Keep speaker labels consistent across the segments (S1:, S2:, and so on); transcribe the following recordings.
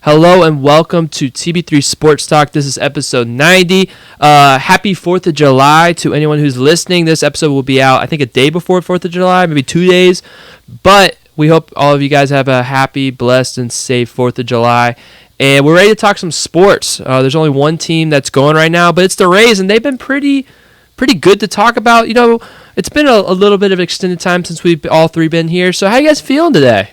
S1: Hello and welcome to TB3 Sports Talk. This is episode 90. Happy 4th of July to anyone who's listening. This episode will be out, I think, a day before 4th of July, maybe 2 days. But we hope all of you guys have a happy, blessed, and safe 4th of July. And we're ready to talk some sports. There's only one team that's going right now, but it's the Rays, and they've been pretty good to talk about. You know, it's been a little bit of extended time since we've all three been here. So how you guys feeling today?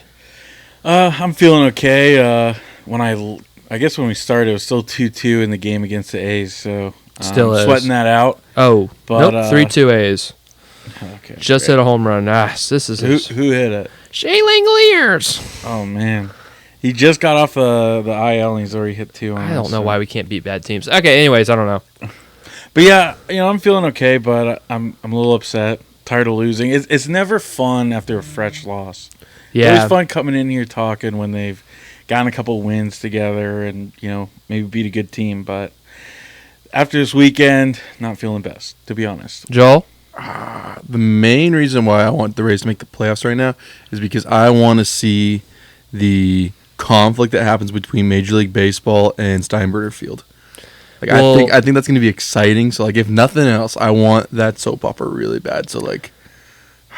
S2: I'm feeling okay. I guess when we started, it was still 2-2 in the game against the A's, so
S1: Still is.
S2: sweating that out.
S1: Oh,
S2: But,
S1: nope, 3-2 A's.
S2: Okay,
S1: Just hit a home run. This is
S2: who hit it?
S1: Shea Langoliers.
S2: Oh man, he just got off the IL and he's already hit two.
S1: I don't know why we can't beat bad teams. Okay, anyways, I don't know.
S2: But yeah, I'm feeling okay, but I'm a little upset, tired of losing. It's never fun after a fresh loss.
S1: Yeah,
S2: It's always fun coming in here talking when they've gotten a couple wins together and, maybe beat a good team. But after this weekend, not feeling best, to be honest.
S1: Joel?
S3: The main reason why I want the Rays to make the playoffs right now is because I want to see the conflict that happens between Major League Baseball and Steinbrenner Field. I think that's going to be exciting. So, if nothing else, I want that soap opera really bad. So,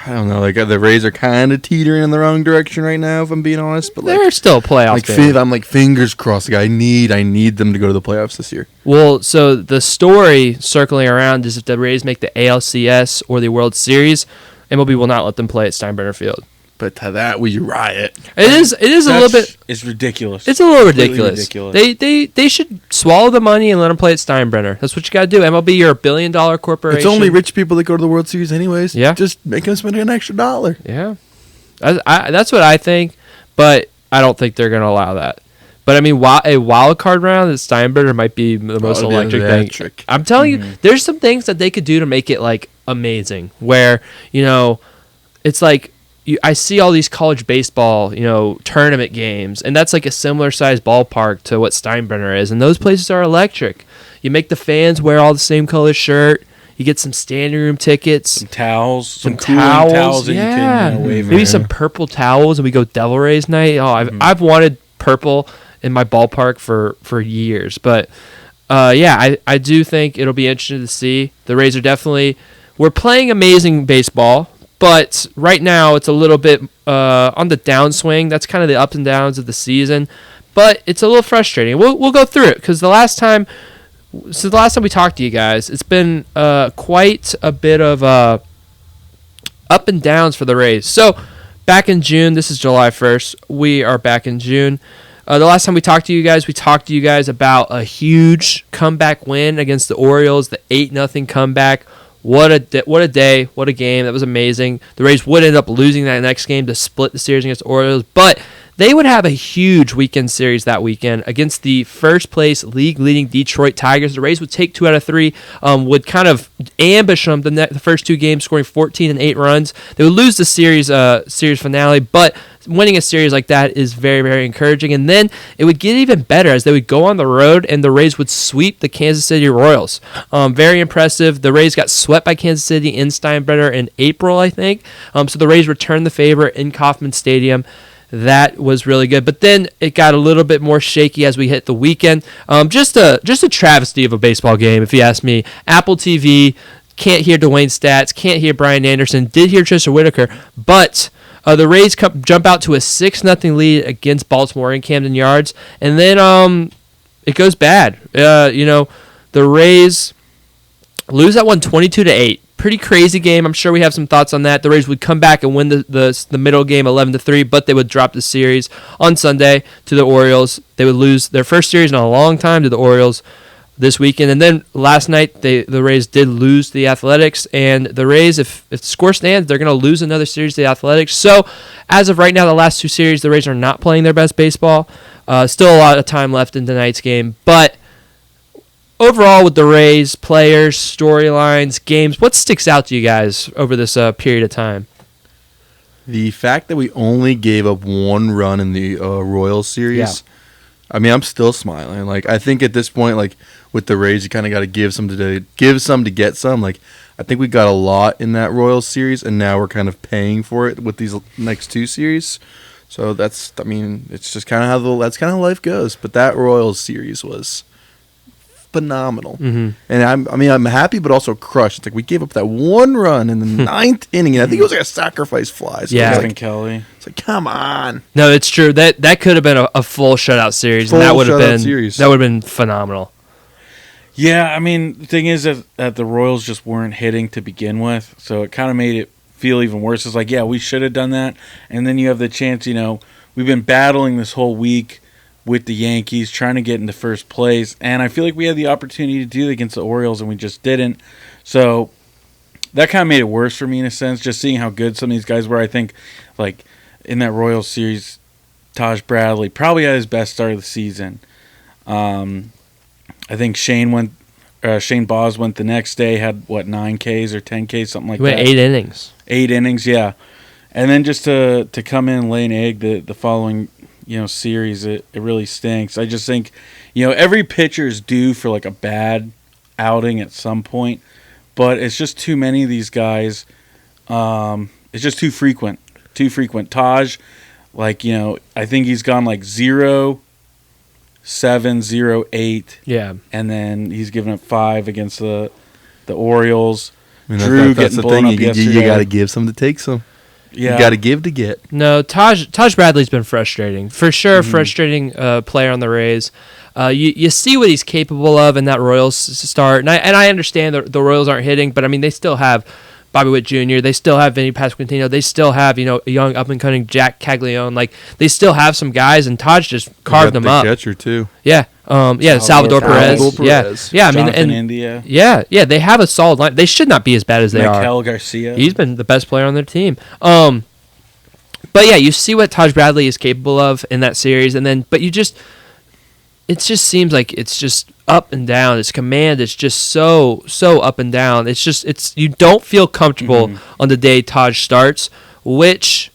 S3: I don't know. The Rays are kind of teetering in the wrong direction right now, if I'm being honest. But
S1: they're still a playoff team.
S3: I'm fingers crossed. I need them to go to the playoffs this year.
S1: Well, so the story circling around is if the Rays make the ALCS or the World Series, MLB will not let them play at Steinbrenner Field.
S3: But to that, we riot.
S1: It is a little bit.
S2: It's ridiculous.
S1: It's a little ridiculous. They should swallow the money and let them play at Steinbrenner. That's what you got to do. MLB, you're $1 billion corporation.
S3: It's only rich people that go to the World Series anyways.
S1: Yeah.
S3: Just make them spend an extra $1.
S1: Yeah. That's what I think, but I don't think they're going to allow that. But, I mean, a wild card round at Steinbrenner might be the most electric thing. I'm telling you, there's some things that they could do to make it, amazing, where, it's I see all these college baseball, tournament games, and that's a similar size ballpark to what Steinbrenner is, and those places are electric. You make the fans wear all the same color shirt. You get some standing room tickets,
S2: some towels,
S1: some
S2: cooling towels that you can wave
S1: maybe some purple towels, and we go Devil Rays night. Oh, I've wanted purple in my ballpark for years, but I do think it'll be interesting to see. The Rays are we're playing amazing baseball. But right now, it's a little bit on the downswing. That's kind of the ups and downs of the season. But it's a little frustrating. We'll go through it because since the last time we talked to you guys, it's been quite a bit of up and downs for the Rays. So back in June, this is July 1st. We are back in June. The last time we talked to you guys about a huge comeback win against the Orioles, the 8-0 comeback. What a day, what a game. That was amazing. The Rays would end up losing that next game to split the series against the Orioles, but they would have a huge weekend series that weekend against the first-place league-leading Detroit Tigers. The Rays would take 2 out of 3, would kind of ambush them the first two games, scoring 14 and 8 runs. They would lose the series finale, but winning a series like that is very, very encouraging. And then it would get even better as they would go on the road and the Rays would sweep the Kansas City Royals. Very impressive. The Rays got swept by Kansas City in Steinbrenner in April, I think. So the Rays returned the favor in Kauffman Stadium. That was really good. But then it got a little bit more shaky as we hit the weekend. Just a travesty of a baseball game, if you ask me. Apple TV, can't hear Dwayne Stats, can't hear Brian Anderson, did hear Trisha Whitaker, but the Rays jump out to a 6-0 lead against Baltimore in Camden Yards, and then it goes bad. The Rays lose that one 22-8. Pretty crazy game. I'm sure we have some thoughts on that. The Rays would come back and win the middle game 11-3, but they would drop the series on Sunday to the Orioles. They would lose their first series in a long time to the Orioles this weekend. And then last night, the Rays did lose to the Athletics. And the Rays, if the score stands, they're going to lose another series to the Athletics. So as of right now, the last two series, the Rays are not playing their best baseball. Still a lot of time left in tonight's game. But overall, with the Rays, players, storylines, games, what sticks out to you guys over this period of time?
S3: The fact that we only gave up one run in the Royals series. Yeah. I mean, I'm still smiling. I think at this point, with the Rays, you kind of got to give some to get some. I think we got a lot in that Royals series, and now we're kind of paying for it with these next two series. So it's just kind of how life goes. But that Royals series was phenomenal, and I'm happy, but also crushed. It's like we gave up that one run in the ninth inning, and I think it was like a sacrifice fly. So
S1: Yeah,
S2: Kelly.
S3: It's like, come on.
S1: No, it's true. That could have been a full shutout series, and that would have been phenomenal.
S2: Yeah, I mean, the thing is that the Royals just weren't hitting to begin with, so it kind of made it feel even worse. It's like, yeah, we should have done that, and then you have the chance. We've been battling this whole week with the Yankees, trying to get into first place, and I feel like we had the opportunity to do it against the Orioles, and we just didn't. So that kind of made it worse for me in a sense, just seeing how good some of these guys were. I think, like, in that Royals series, Taj Bradley probably had his best start of the season. I think Shane Baz went the next day, had, 9 Ks or 10 Ks, something like that.
S1: He went 8 innings.
S2: 8 innings, yeah. And then just to come in and lay an egg the following series, it really stinks. I just think, every pitcher is due for like a bad outing at some point, but it's just too many of these guys. It's just too frequent. Taj, I think he's gone like 0-7, 0-8.
S1: Yeah.
S2: And then he's given up 5 against the Orioles.
S3: Drew that's getting blown up yesterday. You got to give some to take some. Yeah. You got to give to get.
S1: No, Taj Bradley's been frustrating. For sure, frustrating player on the Rays. You see what he's capable of in that Royals start. And I understand the Royals aren't hitting, but, I mean, they still have Bobby Witt Jr., they still have Vinny Pasquantino, they still have, a young up-and-coming Jack Caglione. Like, they still have some guys, and Taj just carved them up.
S3: Catcher, too.
S1: Yeah. Salvador Perez. Yeah. I mean,
S2: Jonathan India.
S1: Yeah, they have a solid line. They should not be as bad as they are.
S2: Miguel Garcia.
S1: He's been the best player on their team. But yeah, you see what Taj Bradley is capable of in that series, it just seems like it's just up and down. His command is just so up and down. You don't feel comfortable on the day Taj starts, which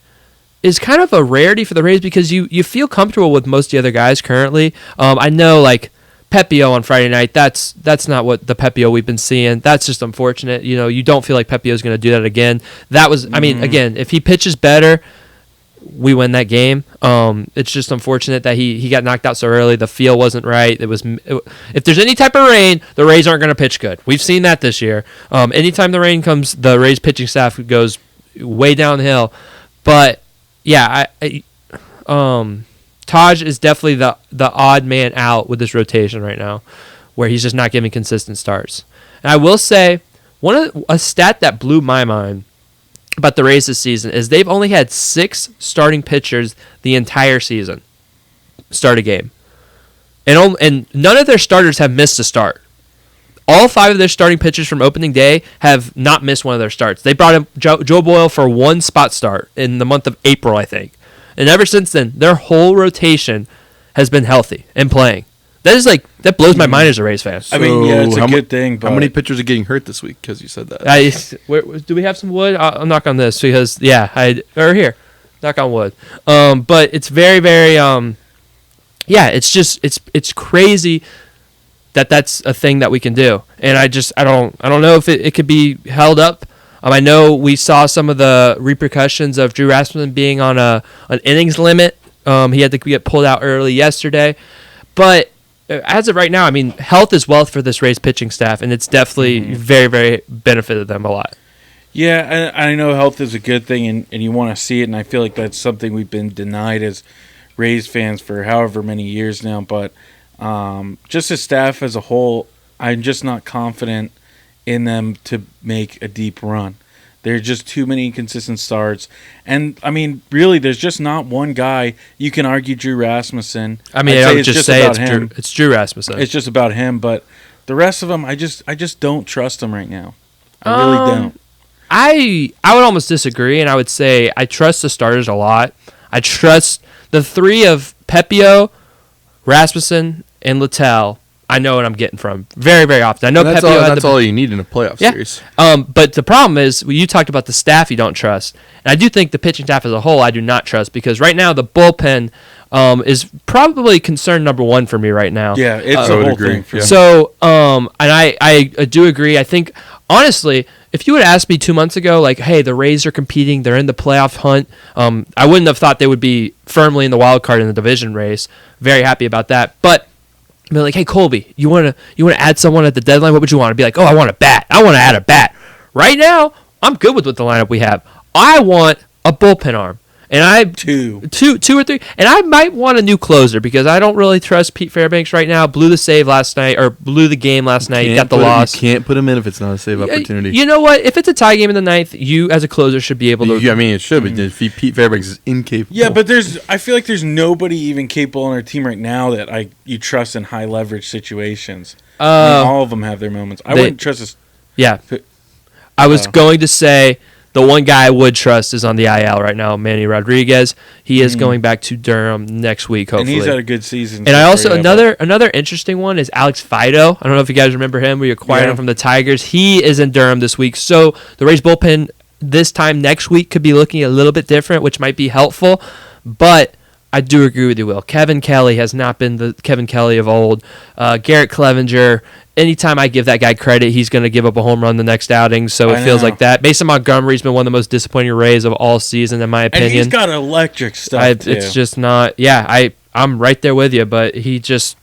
S1: is kind of a rarity for the Rays because you feel comfortable with most of the other guys currently. I know, like, Pepio on Friday night, that's not what the Pepio we've been seeing. That's just unfortunate. You don't feel like Pepio's going to do that again. That was, I mean, again, if he pitches better, we win that game. It's just unfortunate that he got knocked out so early. The feel wasn't right. If there's any type of rain, the Rays aren't going to pitch good. We've seen that this year. Anytime the rain comes, the Rays pitching staff goes way downhill. But yeah, Taj is definitely the odd man out with this rotation right now, where he's just not giving consistent starts. And I will say, a stat that blew my mind about the Rays this season is they've only had 6 starting pitchers the entire season start a game. And none of their starters have missed a start. All 5 of their starting pitchers from opening day have not missed one of their starts. They brought in Joe Boyle for 1 spot start in the month of April, I think. And ever since then, their whole rotation has been healthy and playing. That blows my mind as a Rays fan.
S2: I mean, yeah, it's a good thing. But
S3: how many pitchers are getting hurt this week? Because you said that.
S1: Do we have some wood? I'll knock on this because here, knock on wood. But it's very, very it's crazy that's a thing that we can do, and I don't know if it could be held up. I know we saw some of the repercussions of Drew Rasmussen being on an innings limit. He had to get pulled out early yesterday, but as of right now, I mean, health is wealth for this Rays pitching staff, and it's definitely very, very benefited them a lot.
S2: Yeah, I know health is a good thing, and you want to see it, and I feel like that's something we've been denied as Rays fans for however many years now. But just as staff as a whole, I'm just not confident in them to make a deep run. There are just too many inconsistent starts. And, I mean, really, there's just not one guy. You can argue Drew Rasmussen.
S1: I mean, I would just say it's Drew Rasmussen.
S2: It's just about him. But the rest of them, I just don't trust them right now. I really don't.
S1: I would almost disagree, and I would say I trust the starters a lot. I trust the 3 of Pepio, Rasmussen, and Littell. I know what I'm getting from very, very often. I know
S3: that's all you need in a playoff series.
S1: But the problem is, you talked about the staff you don't trust. And I do think the pitching staff as a whole I do not trust because right now the bullpen is probably concern number 1 for me right now.
S2: Yeah, it's a whole thing.
S1: So, and I do agree. I think honestly, if you would ask me 2 months ago, like, hey, the Rays are competing, they're in the playoff hunt, I wouldn't have thought they would be firmly in the wild card in the division race. Very happy about that. But I'd be like, hey, Colby, you want to add someone at the deadline? What would you want? I'd be like, oh, I want a bat. I want to add a bat. Right now, I'm good with the lineup we have. I want a bullpen arm. And two or three, and I might want a new closer because I don't really trust Pete Fairbanks right now. Blew the game last night. Got the loss.
S3: You can't put him in if it's not a save opportunity.
S1: You know what? If it's a tie game in the ninth, you as a closer should be able to.
S3: Yeah, I mean, it should. But Pete Fairbanks is incapable.
S2: Yeah, but I feel like there's nobody even capable on our team right now that you trust in high leverage situations. All of them have their moments. I wouldn't trust this.
S1: Yeah, I was going to say. The one guy I would trust is on the IL right now, Manny Rodriguez. He is going back to Durham next week, hopefully.
S2: And he's had a good season.
S1: And I also another interesting one is Alex Fido. I don't know if you guys remember him. We acquired him from the Tigers. He is in Durham this week. So the Rays bullpen this time next week could be looking a little bit different, which might be helpful. But I do agree with you, Will. Kevin Kelly has not been the Kevin Kelly of old. Garrett Clevenger, anytime I give that guy credit, he's going to give up a home run the next outing, so it feels like that. Mason Montgomery's been one of the most disappointing Rays of all season, in my opinion.
S2: And he's got electric stuff, too.
S1: It's just not... Yeah, I'm right there with you, but he just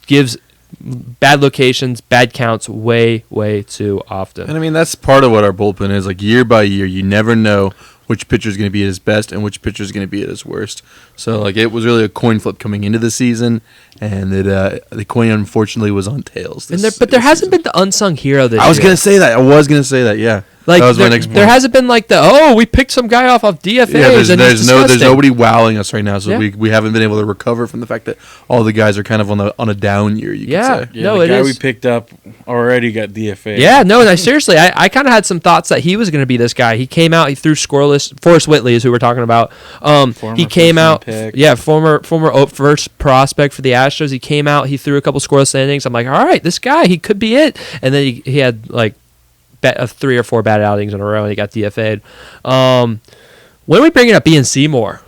S1: gives bad locations, bad counts way, way too often.
S3: And, I mean, that's part of what our bullpen is. Like, year by year, you never know which pitcher is going to be at his best and which pitcher is going to be at his worst. So, like, it was really a coin flip coming into the season, and the coin, unfortunately, was on tails.
S1: But there hasn't been the unsung hero this year.
S3: I was going to say that. Yeah.
S1: Like,
S3: that was my next point.
S1: There hasn't been like we picked some guy off DFAs.
S3: Yeah, there's nobody wowing us right now, so we haven't been able to recover from the fact that all the guys are kind of on a down year. You could say.
S2: Yeah, the guy we picked up already got DFA.
S1: Yeah, no, seriously, I kind of had some thoughts that he was going to be this guy. He came out, he threw scoreless. Forrest Whitley is who we're talking about. He came out, former first prospect for the Astros. He came out, he threw a couple scoreless innings. I'm like, all right, this guy, he could be it. And then he had like 3 or 4 bad outings in a row, and he got DFA'd. When are we bringing up Ian Seymour?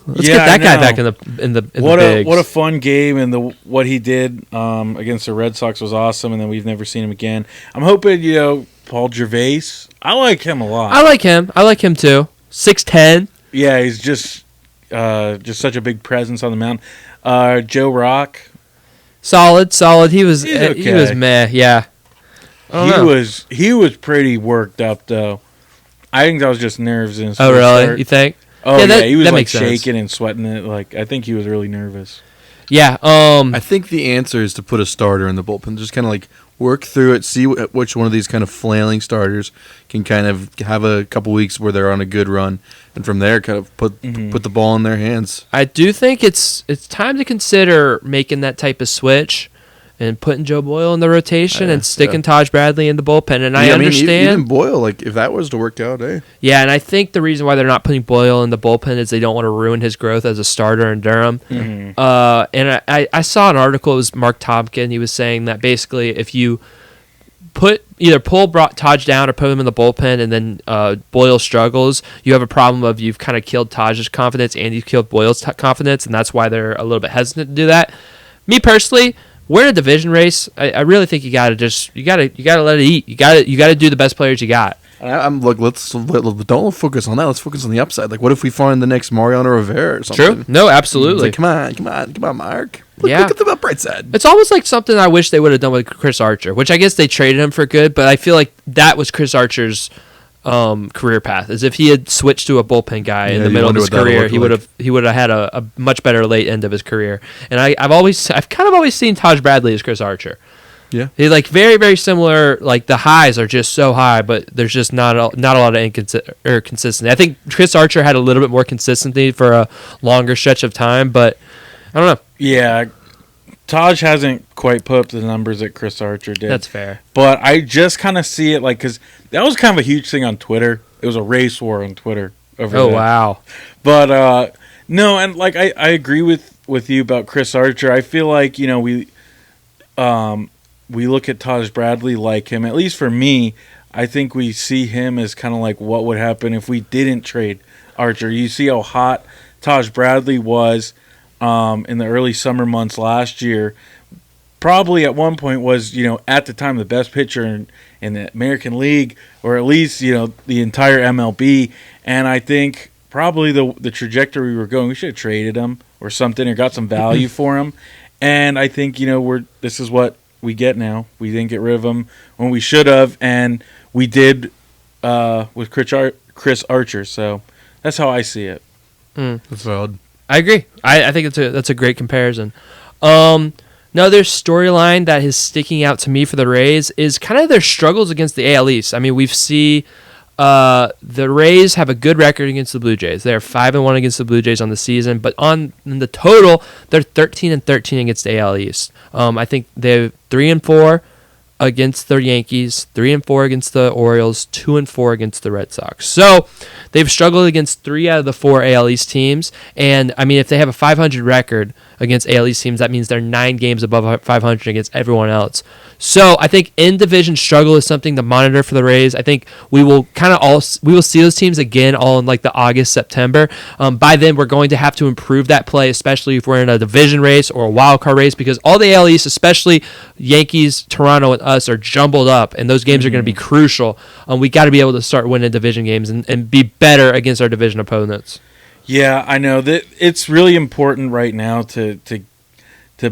S1: Let's get that guy back in the bigs.
S2: What a fun game, and what he did against the Red Sox was awesome, and then we've never seen him again. I'm hoping, Paul Gervais. I like him a lot.
S1: I like him too. 6'10".
S2: Yeah, he's just such a big presence on the mound. Joe Rock.
S1: Solid. He was
S2: okay.
S1: He was meh. Yeah.
S2: He was pretty worked up though. I think that was just nerves in his
S1: Oh really?
S2: Start.
S1: You think?
S2: Oh yeah, he was like shaking and sweating it. Like I think he was really nervous.
S1: Yeah.
S3: I think the answer is to put a starter in the bullpen. Just kind of like work through it, see which one of these kind of flailing starters can kind of have a couple weeks where they're on a good run, and from there kind of put the ball in their hands.
S1: I do think it's time to consider making that type of switch and putting Joe Boyle in the rotation and sticking Taj Bradley in the bullpen. And I understand.
S3: Even Boyle, like if that was to work out,
S1: Yeah, and I think the reason why they're not putting Boyle in the bullpen is they don't want to ruin his growth as a starter in Durham.
S2: Mm-hmm.
S1: And I saw an article, it was Mark Tompkin, he was saying that basically if you either pull Taj down or put him in the bullpen and then Boyle struggles, you have a problem of you've kind of killed Taj's confidence and you've killed Boyle's confidence, and that's why they're a little bit hesitant to do that. Me personally, we're in a division race. I really think you gotta let it eat. You gotta do the best players you got.
S3: I'm look. Don't focus on that. Let's focus on the upside. Like, what if we find the next Mariano Rivera or something?
S1: True. No, absolutely.
S3: It's like, come on, Mark. Look at the bright side.
S1: It's almost like something I wish they would have done with Chris Archer, which I guess they traded him for good. But I feel like that was Chris Archer's career path. As if he had switched to a bullpen guy in the middle of his career, he would have had a much better late end of his career. And I've kind of always seen Taj Bradley as Chris Archer.
S3: Yeah,
S1: he's like very, very similar. Like the highs are just so high, but there's just not a lot of consistency. I think Chris Archer had a little bit more consistency for a longer stretch of time, but I don't know.
S2: Yeah, Taj hasn't quite put up the numbers that Chris Archer did.
S1: That's fair.
S2: But I just kind of see it like because that was kind of a huge thing on Twitter. It was a race war on Twitter over that.
S1: Wow.
S2: But no, and like I agree with you about Chris Archer. I feel like we look at Taj Bradley like him, at least for me, I think we see him as kind of like what would happen if we didn't trade Archer. You see how hot Taj Bradley was in the early summer months last year. probably at one point was, at the time the best pitcher in the American League, or at least, the entire MLB. And I think probably the trajectory we were going, we should have traded him or something, or got some value for him. And I think, this is what we get now. We didn't get rid of him when we should have, and we did with Chris Archer. So that's how I see it.
S3: That's valid.
S1: I agree. I think that's a great comparison. Another storyline that is sticking out to me for the Rays is kind of their struggles against the AL East. I mean, we see the Rays have a good record against the Blue Jays. They're 5-1 against the Blue Jays on the season, but in the total, they're 13-13 against the AL East. I think they're 3-4 against the Yankees, 3-4 against the Orioles, 2-4 against the Red Sox. So they've struggled against 3 out of the 4 AL East teams. And I mean, if they have a 500 record against AL East teams, that means they're 9 games above 500 against everyone else. So I think in-division struggle is something to monitor for the Rays. I think we will see those teams again all in like the August, September. By then, we're going to have to improve that play, especially if we're in a division race or a wild card race, because all the AL East, especially Yankees, Toronto, and us, are jumbled up, and those games are going to be crucial. We got to be able to start winning division games and be better against our division opponents.
S2: Yeah, I know that it's really important right now to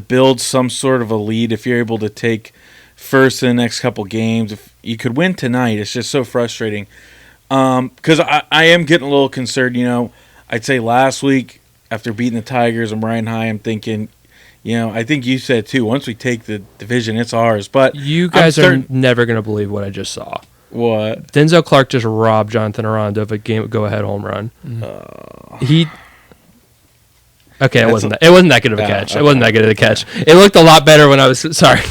S2: build some sort of a lead. If you're able to take first in the next couple games, if you could win tonight, it's just so frustrating. Because I am getting a little concerned. I'd say last week after beating the Tigers, I'm riding high. I'm thinking, I think you said too, once we take the division, it's ours. But
S1: you guys are never going to believe what I just saw.
S2: What?
S1: Denzel Clark just robbed Jonathan Aranda of a go-ahead home run. Okay, it wasn't that good of a catch.
S2: Okay.
S1: It wasn't that good of a catch. It looked a lot better when I was sorry.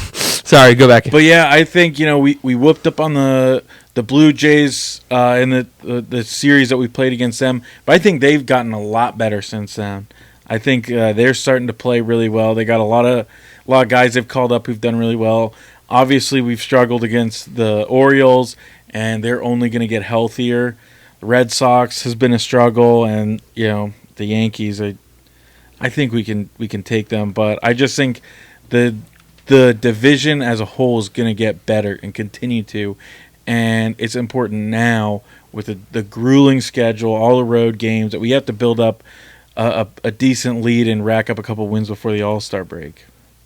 S1: Go back.
S2: But yeah, I think we whooped up on the Blue Jays in the series that we played against them. But I think they've gotten a lot better since then. I think they're starting to play really well. They got a lot of guys they've called up who've done really well. Obviously, we've struggled against the Orioles, and they're only going to get healthier. The Red Sox has been a struggle, and the Yankees. I think we can take them, but I just think the division as a whole is going to get better and continue to, and it's important now with the grueling schedule, all the road games, that we have to build up a decent lead and rack up a couple wins before the All-Star break.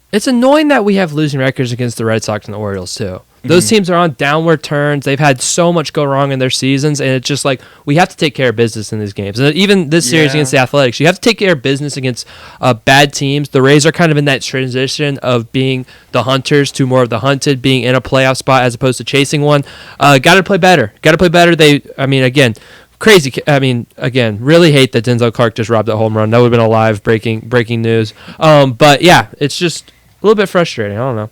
S1: It's annoying that we have losing records against the Red Sox and the Orioles, too. Those teams are on downward turns. They've had so much go wrong in their seasons, and it's just like we have to take care of business in these games. And even this series against the Athletics, you have to take care of business against bad teams. The Rays are kind of in that transition of being the hunters to more of the hunted, being in a playoff spot as opposed to chasing one. Got to play better. Crazy. Again, really hate that Denzel Clark just robbed that home run. That would have been a live breaking news. But yeah, it's just a little bit frustrating. I don't know.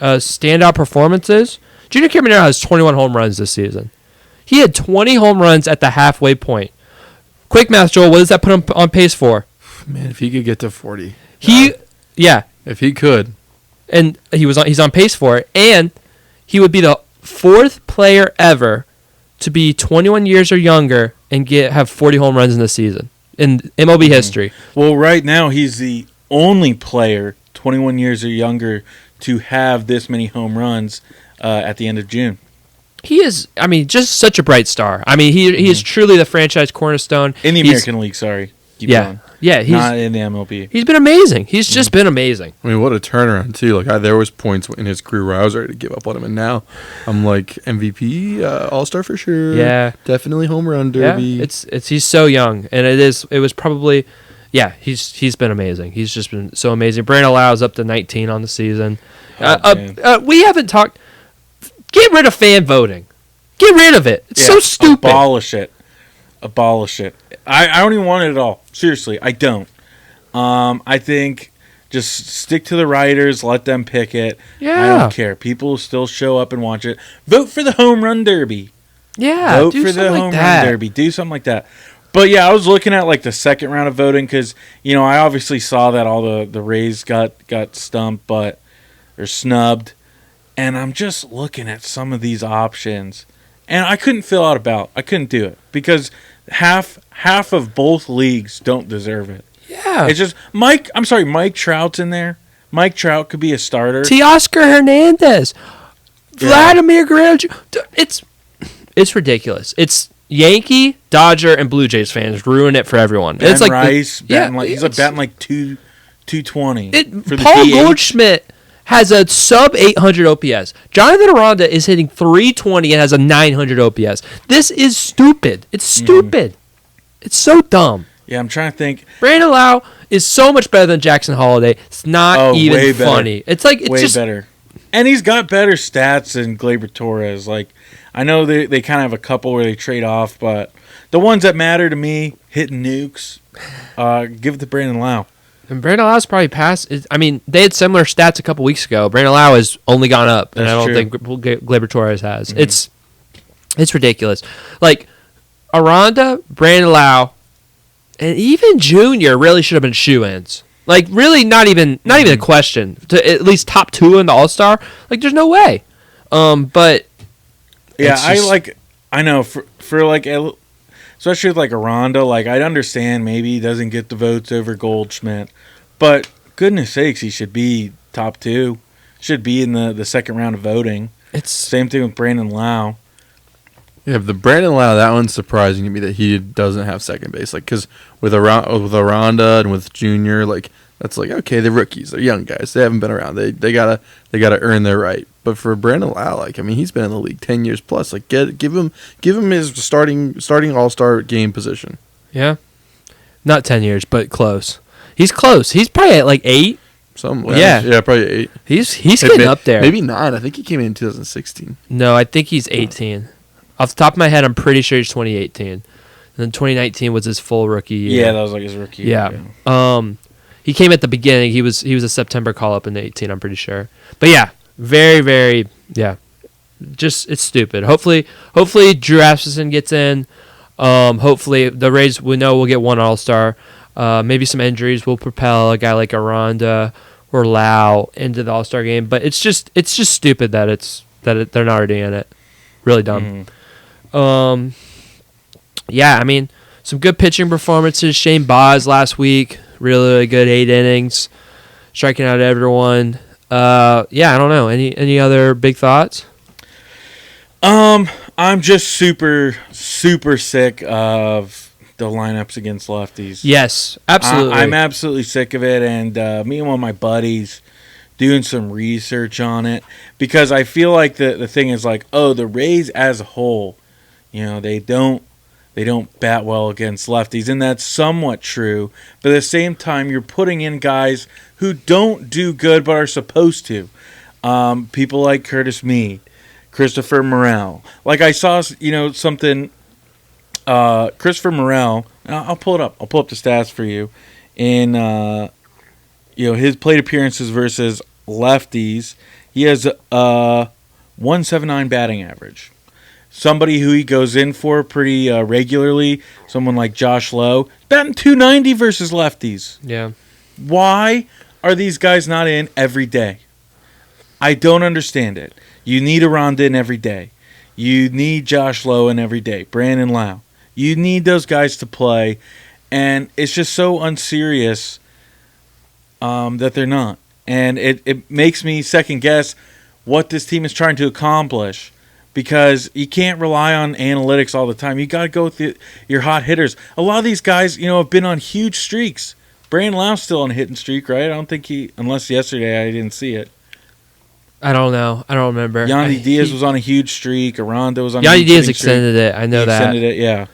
S1: Standout performances. Junior Caminero has 21 home runs this season. He had 20 home runs at the halfway point. Quick math, Joel. What does that put him on pace for?
S3: Man, if he could get to 40.
S1: If
S3: he could.
S1: And he's on pace for it. And he would be the 4th player ever to be 21 years or younger and have 40 home runs in the season in MLB history.
S2: Well, right now he's the only player 21 years or younger to have this many home runs at the end of June.
S1: He is, just such a bright star. He is truly the franchise cornerstone.
S2: In the American League, sorry. Keep going.
S1: Yeah, he's
S2: not in the MLB.
S1: He's been amazing. He's just been amazing.
S3: What a turnaround too! There was points in his career where I was ready to give up on him, and now I'm like MVP, All-Star for sure.
S1: Yeah,
S3: definitely home run derby.
S1: Yeah, he's so young, and it was probably, he's been amazing. He's just been so amazing. Brandon Lau's up to 19 on the season. We haven't talked. Get rid of fan voting. Get rid of it. It's so stupid.
S2: Abolish it. I don't even want it at all. Seriously, I don't. I think just stick to the writers, let them pick it.
S1: Yeah.
S2: I don't care. People will still show up and watch it. Vote for the home run derby.
S1: Yeah,
S2: Vote for the home run derby. Do something like that. But yeah, I was looking at the second round of voting because I obviously saw that all the Rays got stumped, or snubbed, and I'm just looking at some of these options, and I couldn't fill out a ballot. I couldn't do it because half of both leagues don't deserve it.
S1: Yeah.
S2: It's just Mike Trout's in there, Mike Trout could be a starter.
S1: Teoscar Hernandez. Vladimir Guerrero. It's ridiculous. It's Yankee, Dodger, and Blue Jays fans ruin it for everyone.
S2: Ben
S1: it's like
S2: Rice, he's batting like 220.
S1: Paul Goldschmidt has a sub 800 OPS. Jonathan Aranda is hitting 320 and has a 900 OPS. This is stupid. It's stupid. It's so dumb.
S2: Yeah, I'm trying to think.
S1: Brandon Lau is so much better than Jackson Holiday. It's not even funny. It's like it's
S2: way
S1: just
S2: better. And he's got better stats than Gleyber Torres. Like, I know they kind of have a couple where they trade off, but the ones that matter to me, hitting nukes, give it to Brandon Lau.
S1: And Brandon Lau's probably passed. I mean, they had similar stats a couple weeks ago. Brandon Lau has only gone up, and I don't think Gleyber Torres has. Mm-hmm. It's ridiculous. Like, Aranda, Brandon Lau, and even Junior really should have been shoe-ins. Like, really not even a question. To at least top 2 in the All-Star, like, there's no way. But
S2: yeah, I know for like, especially with like Aranda, like, I'd understand maybe he doesn't get the votes over Goldschmidt, but goodness sakes, he should be top 2. Should be in the second round of voting. It's same thing with Brandon Lau.
S3: Yeah, the Brandon Lau, that one's surprising to me that he doesn't have second base. Like, because with Aranda and with Junior, like, that's like, okay, they're rookies, they're young guys, they haven't been around, they gotta earn their right. But for Brandon Lau, like, I mean, he's been in the league 10 years plus. Like, give him his starting All-Star game position.
S1: Yeah, not 10 years, but close. He's close. He's probably at like 8.
S3: Yeah, probably 8.
S1: He's getting up there.
S3: Maybe 9. I think he came in 2016.
S1: No, I think he's 18. Off the top of my head, I'm pretty sure he's 2018. And then 2019 was his full rookie year.
S2: Yeah, that was like his rookie year.
S1: Yeah. He came at the beginning. He was a September call-up in 18, I'm pretty sure. But yeah, very, very, yeah. Just, it's stupid. Hopefully Drew Asmussen gets in. Hopefully the Rays, we know we'll get one All-Star. Maybe some injuries will propel a guy like Aranda or Lau into the All-Star game. But it's just stupid that they're not already in it. Really dumb. Yeah, I mean, some good pitching performances. Shane Baz last week, really good 8 innings, striking out everyone. Yeah, I don't know. Any other big thoughts?
S2: I'm just super, super sick of the lineups against lefties.
S1: Yes, absolutely.
S2: I'm absolutely sick of it, and me and one of my buddies doing some research on it, because I feel like the thing is like, oh, the Rays as a whole, you know, they don't bat well against lefties, and that's somewhat true. But at the same time, you're putting in guys who don't do good but are supposed to. People like Curtis Meade, Christopher Morel. Like, I saw, something. Christopher Morel. I'll pull it up. I'll pull up the stats for you. In his plate appearances versus lefties, he has a 179 batting average. Somebody who he goes in for pretty regularly, someone like Josh Lowe, batting 290 versus lefties.
S1: Yeah.
S2: Why are these guys not in every day? I don't understand it. You need Aranda in every day. You need Josh Lowe in every day. Brandon Lau. You need those guys to play, and it's just so unserious that they're not. And it makes me second guess what this team is trying to accomplish, because you can't rely on analytics all the time. You got to go with your hot hitters. A lot of these guys, have been on huge streaks. Brandon Lau's still on a hitting streak, right? I don't think unless yesterday I didn't see it.
S1: I don't know. I don't remember.
S2: Yandy Diaz was on a huge streak. Aranda was on
S1: a
S2: huge streak.
S1: Yandy Diaz extended it. I know that.
S2: Extended it, yeah.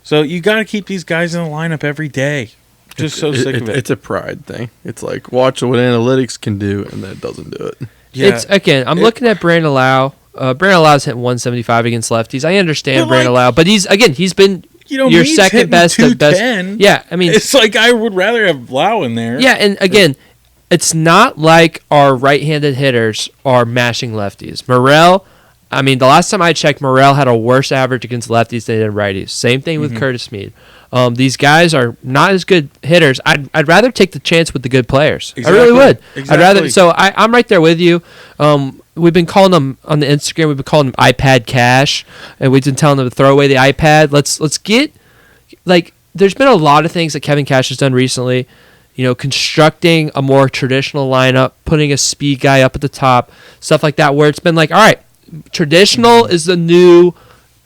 S2: So you got to keep these guys in the lineup every day. Just so sick of it.
S3: It's a pride thing. It's like, watch what analytics can do, and then it doesn't do it.
S1: Yeah. I'm looking at Brandon Lau. Brandon Lau's hitting 175 against lefties. I understand Brandon Lau, but he's been your second best to best. Yeah, I mean,
S2: it's like I would rather have Lau in there.
S1: Yeah, and again, it's not like our right-handed hitters are mashing lefties. Morel, I mean, the last time I checked, Morel had a worse average against lefties than he did righties. Same thing with Curtis Meade. These guys are not as good hitters. I'd rather take the chance with the good players. Exactly. I really would. Exactly. I'd rather. So I'm right there with you. We've been calling them on the Instagram. We've been calling them iPad Cash, and we've been telling them to throw away the iPad. Let's get, like, there's been a lot of things that Kevin Cash has done recently. constructing a more traditional lineup, putting a speed guy up at the top, stuff like that, where it's been like, all right, traditional is the new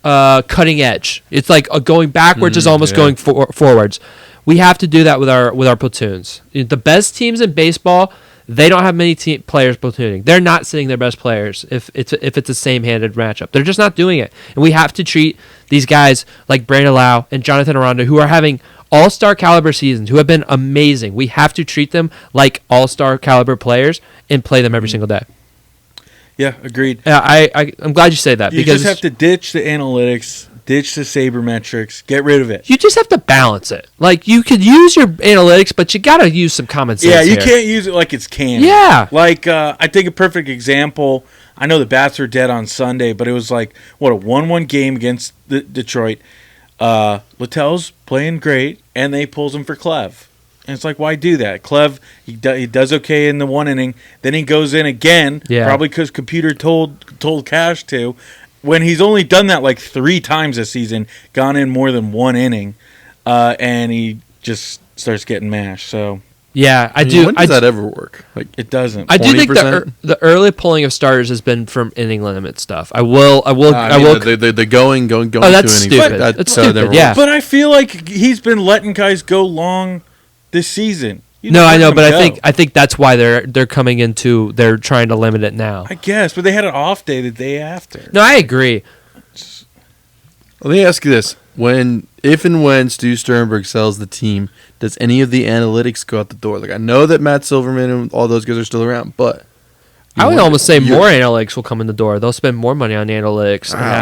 S1: cutting edge. It's like going backwards is almost going forwards. We have to do that with our platoons. The best teams in baseball, they don't have many players platooning. They're not sitting their best players if it's a same-handed matchup. They're just not doing it. And we have to treat these guys like Brandon Lau and Jonathan Aranda, who are having all-star caliber seasons, who have been amazing. We have to treat them like all-star caliber players and play them every single day.
S2: Yeah, agreed.
S1: I'm glad you say that.
S2: You
S1: because
S2: just have to ditch the analytics, ditch the sabermetrics, get rid of it.
S1: You just have to balance it. Like, you could use your analytics, but you got to use some common sense.
S2: Yeah, you
S1: here.
S2: can't use it like it's candy.
S1: Yeah.
S2: Like, I think a perfect example, I know the Bats were dead on Sunday, but it was like, a 1-1 game against Detroit. Littell's playing great, and they pulls him for Clev. And it's like, why do that? Clev, he does okay in the one inning. Then he goes in again, probably because computer told Cash to. When he's only done that like 3 times this season, gone in more than 1 inning, and he just starts getting mashed. So
S1: yeah,
S3: When does that ever work? Like,
S2: it doesn't.
S1: I do think
S3: 20%?
S1: the early pulling of starters has been from inning limit stuff. I will.
S3: the going.
S1: Oh, that's
S3: to
S1: stupid.
S3: That
S1: That's
S3: never
S1: stupid.
S3: works.
S1: Yeah.
S2: But I feel like he's been letting guys go long this season.
S1: No, I know, but I think that's why they're coming into. They're trying to limit it now.
S2: I guess, but they had an off day the day after.
S1: No, I agree.
S3: Let me ask you this: if and when Stu Sternberg sells the team, does any of the analytics go out the door? Like, I know that Matt Silverman and all those guys are still around, but
S1: I would almost say more analytics will come in the door. They'll spend more money on analytics. I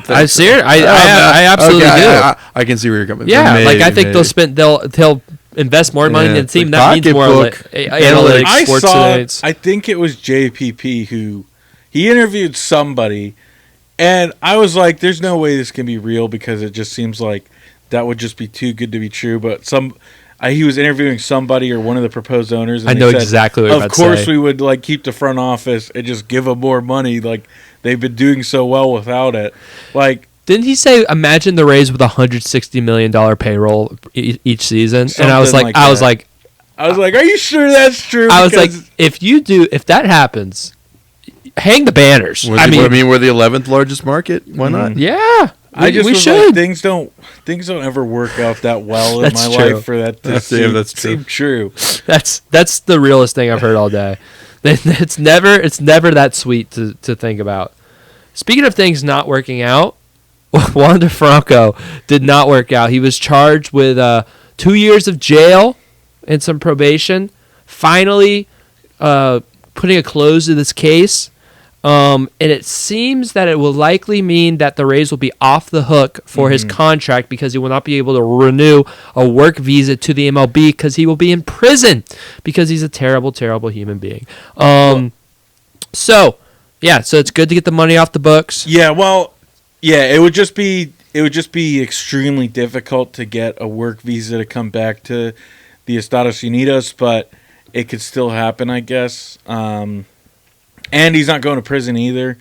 S1: absolutely do.
S3: I can see where you're coming.
S1: Yeah,
S3: from.
S1: like I think they'll invest more money in the team. That means more analytics.
S2: I think it was JPP who he interviewed somebody, and I was like, "There's no way this can be real because it just seems like that would just be too good to be true." But he was interviewing somebody or one of the proposed owners. And
S1: I know exactly what you're about to say.
S2: Of course, we would like keep the front office and just give them more money. Like they've been doing so well without it. Like,
S1: didn't he say, imagine the Rays with $160 million payroll each season? And I was like, I was like,
S2: are you sure that's true?
S1: I was like, if that happens, hang the banners.
S3: We're the 11th largest market. Why not?
S1: Yeah. We should.
S2: Like, things don't ever work out that well in my life for that to seem true.
S1: That's the realest thing I've heard all day. It's never that sweet to think about. Speaking of things not working out, Wander Franco did not work out. He was charged with 2 years of jail and some probation. Finally, putting a close to this case. And it seems that it will likely mean that the Rays will be off the hook for his contract because he will not be able to renew a work visa to the MLB because he will be in prison because he's a terrible, terrible human being. So it's good to get the money off the books.
S2: Yeah, well, it would just be extremely difficult to get a work visa to come back to the Estados Unidos, but it could still happen, I guess. And he's not going to prison either.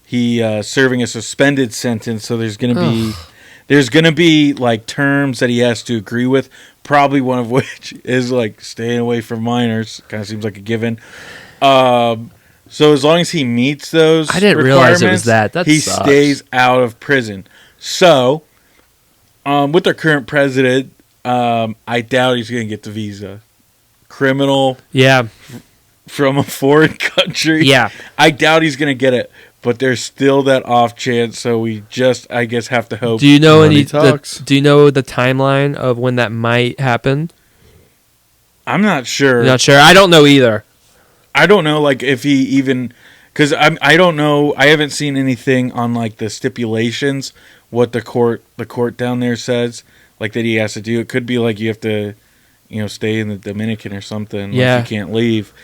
S2: He serving a suspended sentence, so there's gonna be like terms that he has to agree with. Probably one of which is like staying away from minors. Kind of seems like a given. So as long as he meets those,
S1: I didn't realize it was that. That
S2: he
S1: sucks.
S2: stays out of prison. So, with our current president, I doubt he's going to get the visa. Criminal.
S1: Yeah.
S2: From a foreign country.
S1: Yeah.
S2: I doubt he's going to get it, but there's still that off chance, so we just, I guess, have to hope.
S1: Do you know do you know the timeline of when that might happen?
S2: I'm not sure.
S1: You're not sure? I don't know either.
S2: I don't know, like, if he even, because I don't know, I haven't seen anything on, like, the stipulations, what the court down there says, like, that he has to do. It could be, like, you have to, stay in the Dominican or something.
S1: Yeah.
S2: Like, you can't leave.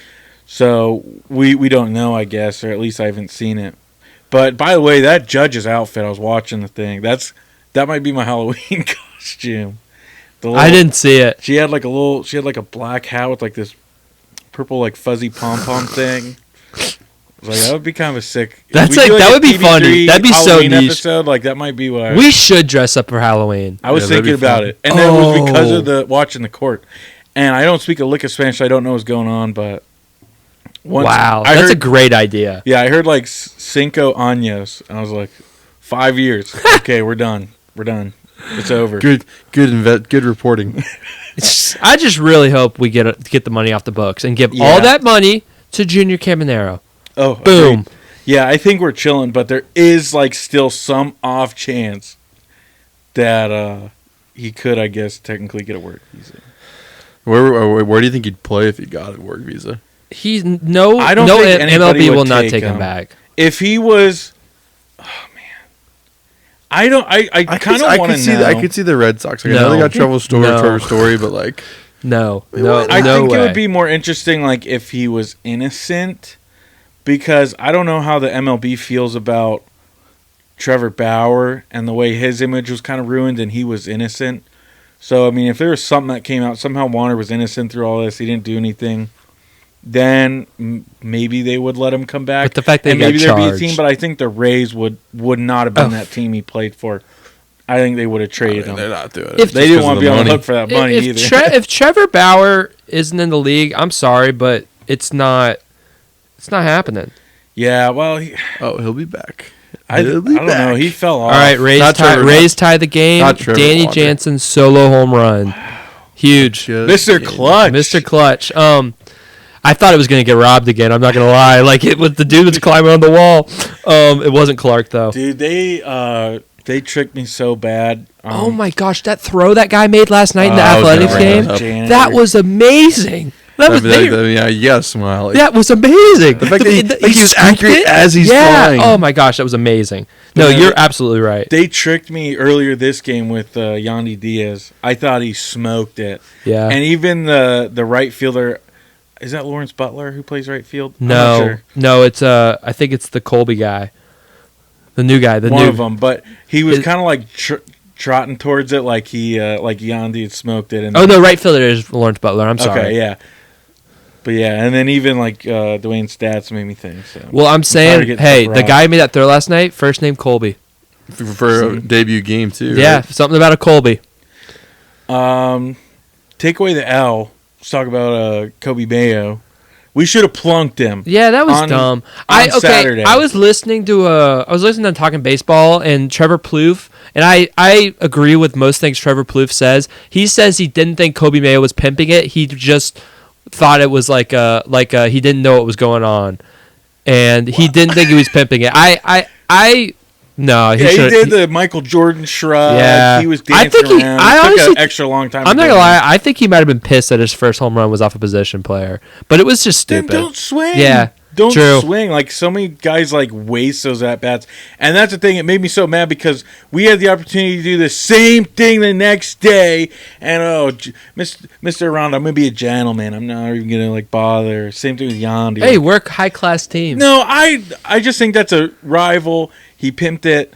S2: So, we don't know, I guess, or at least I haven't seen it. But, by the way, that judge's outfit, I was watching the thing, that might be my Halloween costume.
S1: I didn't see it.
S2: She had, like, a black hat with, like, this purple, like, fuzzy pom-pom thing. I was like, that would be kind of a sick...
S1: That would be funny. That'd be
S2: Halloween
S1: so niche.
S2: Episode, like, that might be what
S1: we should dress up for Halloween.
S2: I was thinking about it. And that was because of watching the court. And I don't speak a lick of Spanish, so I don't know what's going on, but
S1: Wow,
S2: I
S1: that's
S2: heard,
S1: a great idea.
S2: Yeah, I heard like cinco años. I was like, 5 years. Okay, we're done. We're done. It's over.
S3: Good reporting.
S1: I just really hope we get the money off the books and give
S2: Yeah.
S1: all that money to Junior Caminero.
S2: Oh,
S1: Boom.
S2: agreed. Yeah, I think we're chilling, but there is like still some off chance that he could, I guess, technically get a work visa.
S3: Where do you think he'd play if he got a work visa?
S1: He's
S2: I don't
S1: no
S2: think anybody
S1: MLB
S2: would
S1: will not
S2: take
S1: take him
S2: him.
S1: back.
S2: If he was, oh man, I kind of want to know.
S3: I could see the Red Sox. Like, I
S1: No.
S3: know they got Trevor
S1: No.
S3: Story, but like,
S1: No,
S2: I
S1: no
S2: think
S1: way.
S2: it would be more interesting, like if he was innocent, because I don't know how the MLB feels about Trevor Bauer and the way his image was kind of ruined, and he was innocent. So I mean, if there was something that came out, somehow Warner was innocent through all this, he didn't do anything, then maybe they would let him come back.
S1: But the fact that
S2: and
S1: he got
S2: maybe there'd be a
S1: charged.
S2: team, but I think the Rays would not have been that team he played for. I think they would have traded him.
S3: they're not doing it.
S1: If-
S2: They didn't want to be on the hook for that money
S1: if,
S2: either.
S1: if Trevor Bauer isn't in the league, I'm sorry, but it's not happening.
S2: Yeah, well,
S3: He'll be back.
S2: I
S3: He'll
S2: don't
S3: be
S2: know.
S3: back.
S2: He fell off.
S1: All right, Rays
S3: Not
S1: tie,
S3: Trevor-
S1: Rays tie the game.
S3: not Trevor
S1: Danny
S3: Walker.
S1: Jansen's solo home run. Huge.
S2: Mr. Clutch.
S1: Mr. Clutch. I thought it was going to get robbed again. I'm not going to lie. Like it was the dude that's climbing on the wall. It wasn't Clark though.
S2: Dude, they tricked me so bad.
S1: Oh my gosh, that throw that guy made last night in the
S3: I was gonna
S1: athletics
S3: bring that
S1: game.
S3: up.
S1: That was amazing. That was
S3: Yeah, you gotta smile. Like,
S1: that was amazing.
S3: the fact that he was
S1: scooped
S3: accurate
S1: it.
S3: as he's
S1: yeah.
S3: flying.
S1: Oh my gosh, that was amazing. No,
S2: But-
S1: you're absolutely right.
S2: They tricked me earlier this game with Yandy Diaz. I thought he smoked it.
S1: Yeah.
S2: And even the right fielder, is that Lawrence Butler who plays right field? I'm not
S1: No,
S2: sure.
S1: no, it's I think it's the Colby guy, the new guy,
S2: One of them. But he was kind of like trotting towards it like he like Yandy had smoked it. And
S1: Oh no, right fielder is Lawrence Butler. I'm sorry.
S2: Okay, yeah. But yeah, and then even like Dwayne Stats made me think. So.
S1: Well, I'm
S2: Sorry to
S1: saying,
S2: get
S1: hey,
S2: tough
S1: the
S2: route.
S1: guy who made that throw last night, first name Colby.
S3: for a debut game too.
S1: Yeah,
S3: right?
S1: something about a Colby.
S2: Take away the L. Let's talk about Kobe Mayo. We should have plunked him.
S1: Yeah, that was
S2: On-
S1: dumb.
S2: on Saturday.
S1: I was listening to Talking Baseball and Trevor Plouffe, and I agree with most things Trevor Plouffe says. He says he didn't think Kobe Mayo was pimping it. He just thought it was like he didn't know what was going on, and he didn't think he was pimping it. No,
S2: Yeah, he did the Michael Jordan shrug.
S1: Yeah.
S2: He was
S1: I
S2: dancing
S1: think
S2: around.
S1: I
S2: It took
S1: honestly-
S2: an extra long time.
S1: I'm
S2: to
S1: not
S2: get
S1: gonna
S2: him.
S1: lie. I think he might have been pissed that his first home run was off a position player, but it was just
S2: Then
S1: stupid.
S2: don't swing.
S1: Yeah,
S2: Don't
S1: true.
S2: swing. Like so many guys like waste those at bats, and that's the thing. It made me so mad because we had the opportunity to do the same thing the next day, and Mr. Round, I'm gonna be a gentleman. I'm not even gonna like bother. Same thing with Yandy.
S1: Hey, we're a high class team.
S2: No, I just think that's a rival. He pimped it.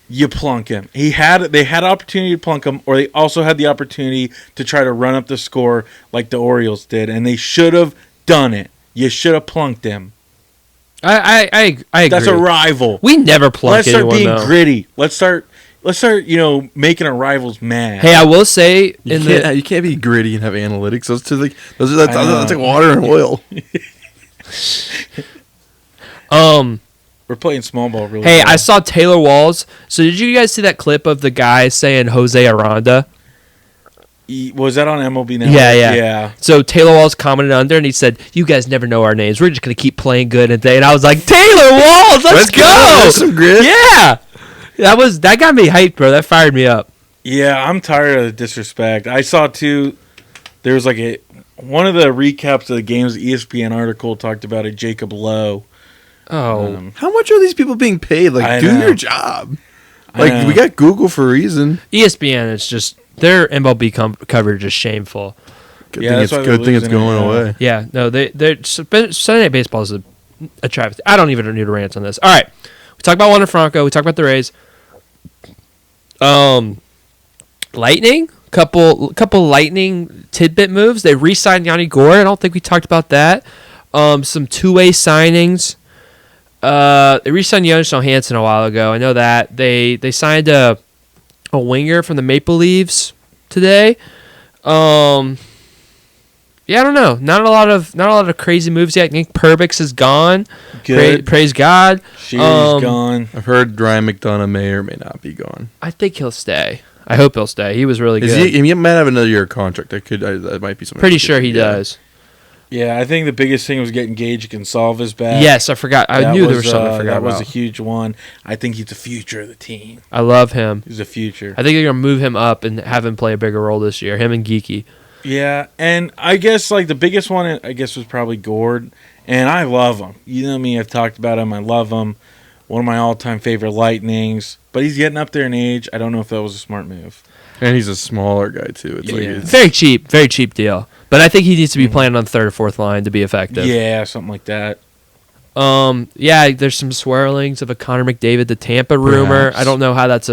S2: You plunk him. They had opportunity to plunk him, or they also had the opportunity to try to run up the score like the Orioles did, and they should have done it. You should have plunked him.
S1: I agree.
S2: That's a rival.
S1: We never plunk
S2: Let's start
S1: anyone,
S2: being
S1: though.
S2: gritty. Let's start. Making our rivals mad.
S1: Hey, I will say
S3: You can't be gritty and have analytics. That's like water and oil.
S2: We're playing small ball really.
S1: Hey,
S2: well.
S1: I saw Taylor Walls. So did you guys see that clip of the guy saying Jose Aranda?
S2: Was that on MLB Network?
S1: Yeah. So Taylor Walls commented under and he said, "You guys never know our names. We're just gonna keep playing good and day." And I was like, "Taylor Walls, let's go!"
S3: There's some grit.
S1: Yeah, that got me hyped, bro. That fired me up.
S2: Yeah, I'm tired of the disrespect. I saw too. There was like one of the recaps of the games. The ESPN article talked about it. Jacob Lowe.
S1: Oh,
S3: How much are these people being paid? Like,
S2: I
S3: do
S2: know.
S3: your job.
S2: I
S3: Like,
S2: know.
S3: we got Google for a reason.
S1: ESPN is just their MLB coverage is shameful.
S3: Good
S2: Yeah,
S3: thing
S2: that's
S3: it's
S2: why they're
S3: good thing it's
S2: losing it
S3: going
S2: now.
S3: away.
S1: Yeah, no, they're Sunday Night Baseball is a travesty. I don't even need to rant on this. All right, we talked about Wander Franco. We talked about the Rays. Lightning, couple Lightning tidbit moves. They re-signed Yanni Gore. I don't think we talked about that. Some two-way signings. They re-signed Jonas Johansson a while ago. I know that they signed a winger from the Maple Leafs today. Yeah, I don't know. Not a lot of crazy moves yet. I think Perbix is gone.
S2: Good.
S1: Praise God.
S2: Sheary's gone.
S3: I've heard Ryan McDonough may or may not be gone.
S1: I think he'll stay. I hope he'll stay. He was really
S3: Is
S1: good.
S3: he might have another year contract. That might be something.
S1: Pretty sure he does.
S2: Yeah, I think the biggest thing was getting Gage Gonsalves back.
S1: Yes, I forgot. I knew there was something I forgot
S2: That was
S1: about.
S2: a huge one. I think he's the future of the team.
S1: I love him.
S2: He's the future.
S1: I think they're going to move him up and have him play a bigger role this year, him and Geeky.
S2: Yeah, and I guess like the biggest one, I guess, was probably Gord, and I love him. You know me, I've talked about him. I love him. One of my all-time favorite Lightnings, but he's getting up there in age. I don't know if that was a smart move.
S3: And he's a smaller guy too. It's
S1: Very cheap deal. But I think he needs to be playing on third or fourth line to be effective.
S2: Yeah, something like that.
S1: Yeah, there's some swirlings of a Connor McDavid to Tampa rumor.
S3: Perhaps.
S1: I don't know how that's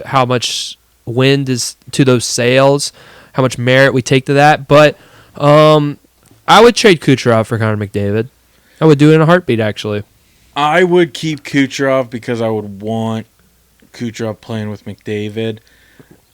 S1: how much wind is to those sails, how much merit we take to that. But I would trade Kucherov for Connor McDavid. I would do it in a heartbeat, actually.
S2: I would keep Kucherov because I would want Kucherov playing with McDavid.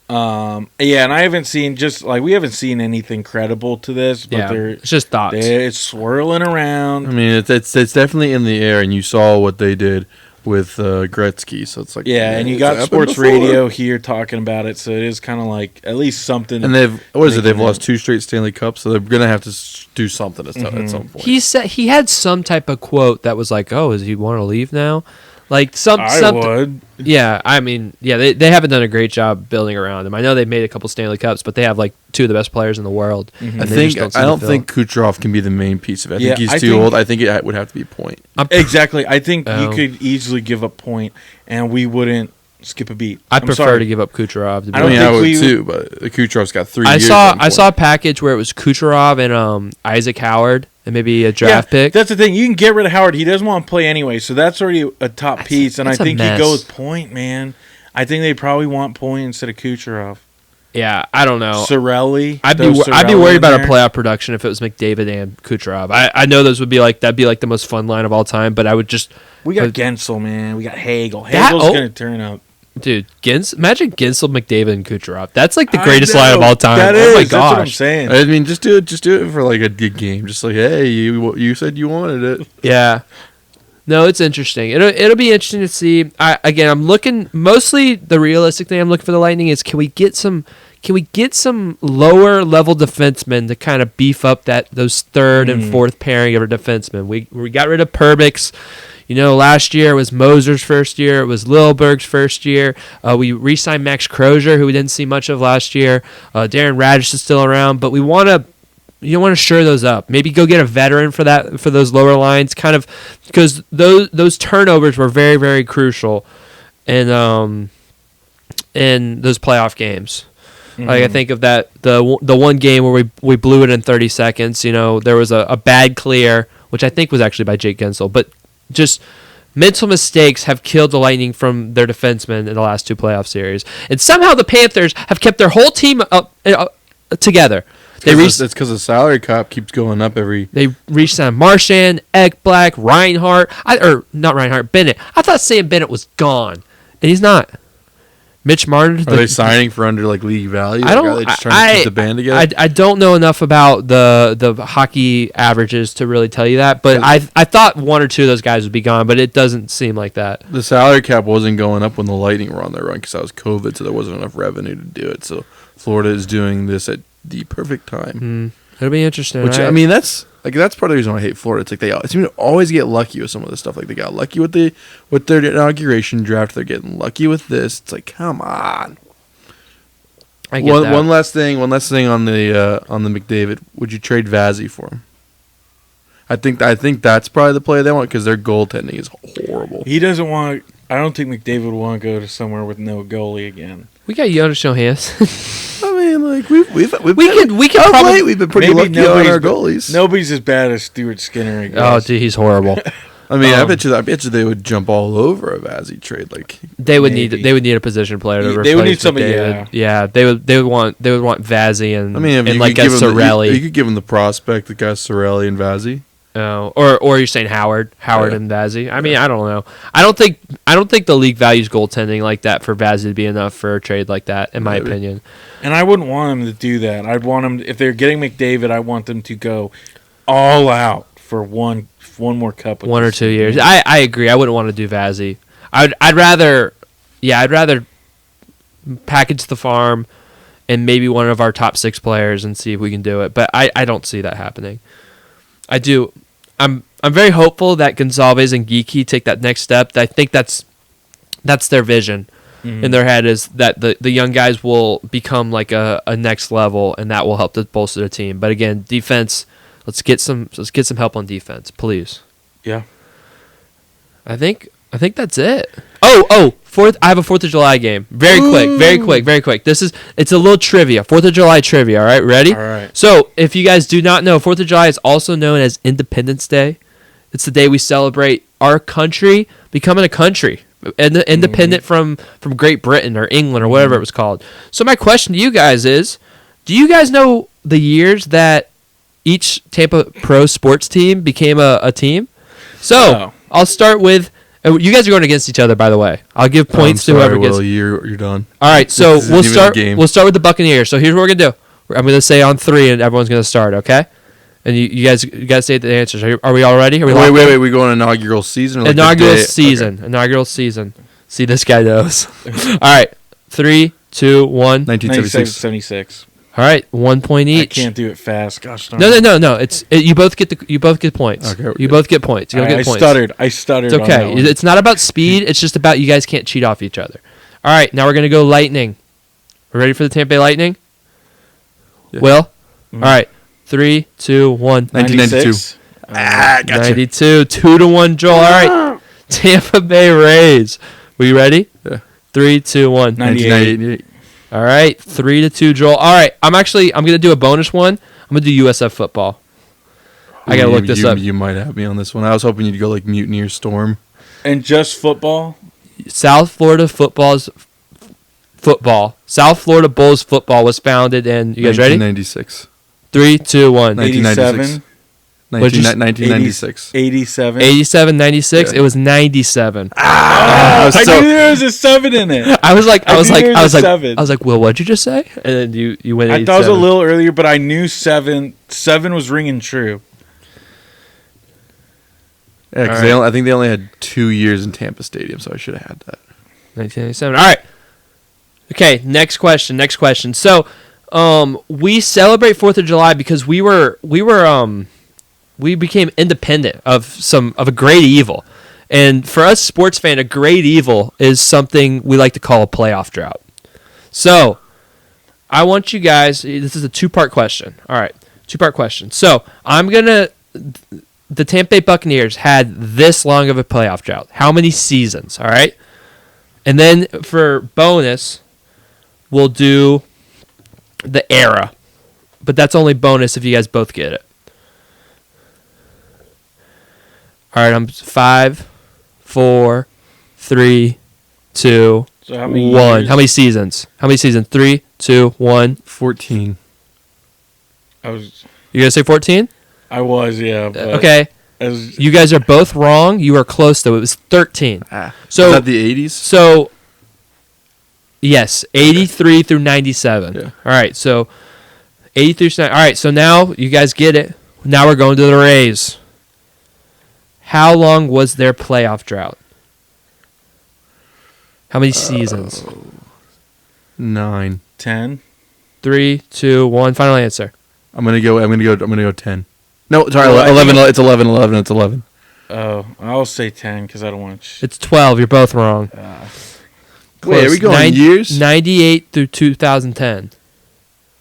S2: Yeah, and I haven't seen we haven't seen anything credible to this, but
S1: it's just thoughts.
S2: It's swirling around.
S3: I mean, it's definitely in the air, and you saw what they did with Gretzky, so it's like
S2: And you got sports radio here talking about it, so it is kind of like at least something.
S3: And they've lost 2 straight Stanley Cups, so they're gonna have to do something at some point.
S1: He said he had some type of quote that was like, "Oh, does he want to leave now?" Like
S2: I would.
S1: Yeah, I mean, they haven't done a great job building around him. I know they've made a couple Stanley Cups, but they have like 2 of the best players in the world.
S2: Mm-hmm.
S1: I
S3: don't think Kucherov can be the main piece of it. I think he's too old. I think it would have to be Point.
S2: Exactly. I think you could easily give up Point, and we wouldn't skip a beat.
S1: I prefer to give up Kucherov. To be
S2: I
S3: would too, but the Kucherov's got 3 years.
S1: I saw a package where it was Kucherov and Isaac Howard and maybe a draft pick.
S2: That's the thing. You can get rid of Howard. He doesn't want to play anyway, so that's already a top piece. And I think you go with Point, man. I think they probably want Point instead of Kucherov.
S1: Yeah, I don't know.
S2: Cirelli.
S1: I'd be worried about our playoff production if it was McDavid and Kucherov. I know those would be that'd be like the most fun line of all time, but I would just.
S2: We got Gensel, man. We got Hagel. Hagel's going to turn up.
S1: Dude, imagine Gensel, McDavid, and Kucherov. That's like the greatest line of all time.
S2: That
S1: oh my
S2: is.
S1: gosh.
S2: That's what I'm saying.
S3: I mean, just do it for like a good game. Just like, hey, you said you wanted it.
S1: Yeah. No, it's interesting. It'll be interesting to see. I'm looking mostly the realistic thing I'm looking for the Lightning is can we get some lower level defensemen to kind of beef up those third and fourth pairing of our defensemen. We got rid of Perbix. You know, last year it was Moser's first year. It was Lilleberg's first year. We re-signed Max Crozier, who we didn't see much of last year. Darren Radish is still around, but we want to shore those up. Maybe go get a veteran for those lower lines, kind of because those turnovers were very, very crucial in those playoff games. Mm-hmm. Like I think of that the one game where we blew it in 30 seconds. You know, there was a bad clear, which I think was actually by Jake Gensel, but just mental mistakes have killed the Lightning from their defensemen in the last 2 playoff series, and somehow the Panthers have kept their whole team together.
S3: It's because the salary cap keeps going up every.
S1: They re-signed Marchand, Ekblad, Reinhart, not Reinhart, Bennett. I thought Sam Bennett was gone, and he's not. Mitch Martin.
S3: Are they signing for under league value?
S1: I don't.
S3: Are they just trying to keep the band together?
S1: I don't know enough about the hockey averages to really tell you that, but I thought 1 or 2 of those guys would be gone, but it doesn't seem like that.
S3: The salary cap wasn't going up when the Lightning were on their run because that was COVID, so there wasn't enough revenue to do it. So Florida is doing this at the perfect time.
S1: It'll be interesting.
S3: Which I mean, that's part of the reason why I hate Florida. It's like they seem to always get lucky with some of this stuff. Like they got lucky with their inauguration draft. They're getting lucky with this. It's like, come on.
S1: I get that.
S3: One last thing on the McDavid. Would you trade Vazzy for him? I think that's probably the play they want because their goaltending is horrible.
S2: He doesn't want. I don't think McDavid would want to go to somewhere with no goalie again.
S1: We got Jonas Johansson.
S3: I mean, like we've been pretty lucky on our goalies.
S2: Nobody's as bad as Stuart Skinner. I guess.
S1: Oh, dude, he's horrible.
S3: I mean, I bet you they would jump all over a Vazzy trade. Like
S1: they would need a position player to replace.
S2: They would need somebody.
S1: Yeah, they would want Vazzy and
S3: I mean,
S1: and like a Cirelli.
S3: You could give him the prospect, the guys Cirelli and Vazzy.
S1: Oh, or you're saying Howard
S3: Yeah.
S1: and Vazzy. I mean, I don't know. I don't think the league values goaltending like that for Vazzy to be enough for a trade like that, in my
S3: Maybe.
S1: opinion.
S2: And I wouldn't want them to do that. I'd want them, if they're getting McDavid, I want them to go all out for one more cup. With
S1: 1 or
S2: this
S1: 2
S2: team.
S1: years. I agree. I wouldn't want to do Vazzy. I'd rather package the farm and maybe one of our top 6 players and see if we can do it. But I don't see that happening. I do. I'm very hopeful that Gonzalez and Geeky take that next step. I think that's their vision in their head, is that the young guys will become like a next level, and that will help to bolster the team. But again, defense. Let's get some help on defense, please.
S2: Yeah.
S1: I think that's it. Oh, I have a 4th of July game. Very quick. It's a little trivia. 4th of July trivia, all right? Ready?
S2: All right.
S1: So, if you guys do not know, 4th of July is also known as Independence Day. It's the day we celebrate our country becoming a country, independent from Great Britain or England or whatever it was called. So, my question to you guys is, do you guys know the years that each Tampa Pro sports team became a team? So, I'll start with... You guys are going against each other, by the way. I'll give points to whoever gets...
S3: Will, you're done.
S1: All right, so
S3: This isn't even a game.
S1: we'll start with the Buccaneers. So here's what we're going to do. I'm going to say on 3, and everyone's going to start, okay? And you guys say the answers. Are we all ready?
S3: Wait. We go on inaugural season? Or like
S1: Inaugural
S3: the day?
S1: season.
S3: Okay.
S1: Inaugural season. See, this guy knows. All right, 3, 2, 1.
S3: 1976.
S2: 76.
S1: All right, 1 point each.
S2: I can't do it fast. Gosh darn.
S1: No. You both get points.
S3: Okay,
S1: you both get points. You
S2: All
S1: don't
S2: right,
S1: get points.
S2: I stuttered.
S1: It's
S2: on that
S1: okay.
S2: one.
S1: It's not about speed. It's just about you guys can't cheat off each other. All right, now we're going to go Lightning. We're ready for the Tampa Bay Lightning?
S3: Yeah.
S1: Will? All right. 3, 2, 1.
S3: 1992.
S2: Gotcha.
S1: 92. 2-1, Joel. All right. Tampa Bay Rays. Were you ready?
S3: Yeah.
S1: 3, 2, 1.
S3: 1998.
S1: All right. 3-2, Joel. All right. I'm going to do a bonus one. I'm going to do USF football. I got to look this up.
S3: You might have me on this one. I was hoping you'd go like Mutineer Storm.
S2: And just football?
S1: South Florida football. South Florida Bulls football was founded in, you guys ready?
S3: 1996.
S1: 3, 2, 1.
S3: 1996. 1996.
S2: 87.
S1: 87, 96.
S3: Yeah.
S1: It was 97.
S2: I knew there was a 7 in it.
S1: I was like,
S2: I
S1: Will, what'd you just say? And then you went.
S2: I
S1: 87.
S2: thought it was a little earlier, but I knew 7. 7 was ringing true.
S3: Yeah, because
S1: All right.
S3: I think they only had 2 years in Tampa Stadium, so I should have had that.
S1: 1997. All right. Okay. Next question. So, we celebrate 4th of July because we became independent of a great evil. And for us sports fan, a great evil is something we like to call a playoff drought. So, I want you guys, this is a 2-part question. All right, 2-part question. So, the Tampa Bay Buccaneers had this long of a playoff drought. How many seasons? All right? And then for bonus, we'll do the era. But that's only bonus if you guys both get it. All right, I'm 5, 4, 3, 2,
S2: So how many
S1: 1.
S2: years?
S1: How many seasons? 3, 2, 1.
S3: 14.
S2: I was,
S1: You gonna say 14?
S2: yeah. But
S1: Okay.
S2: as-
S1: You guys are both wrong. You are close though. It was 13. So
S3: Is that the 80s?
S1: So yes, 83 through 97.
S3: Yeah.
S1: All right, so 83 through 90. All right, so now you guys get it. Now we're going to the Rays. How long was their playoff drought? How many seasons?
S3: 9.
S2: 10.
S1: 3, 2, 1. Final answer.
S3: I'm gonna go 10. No, sorry,
S2: Well, I
S3: 11.
S2: think-
S3: It's 11. It's 11.
S2: Oh, I'll say 10 because I don't want to.
S1: It's 12. You're both wrong.
S3: Wait, are we going years?
S1: 98 through 2010.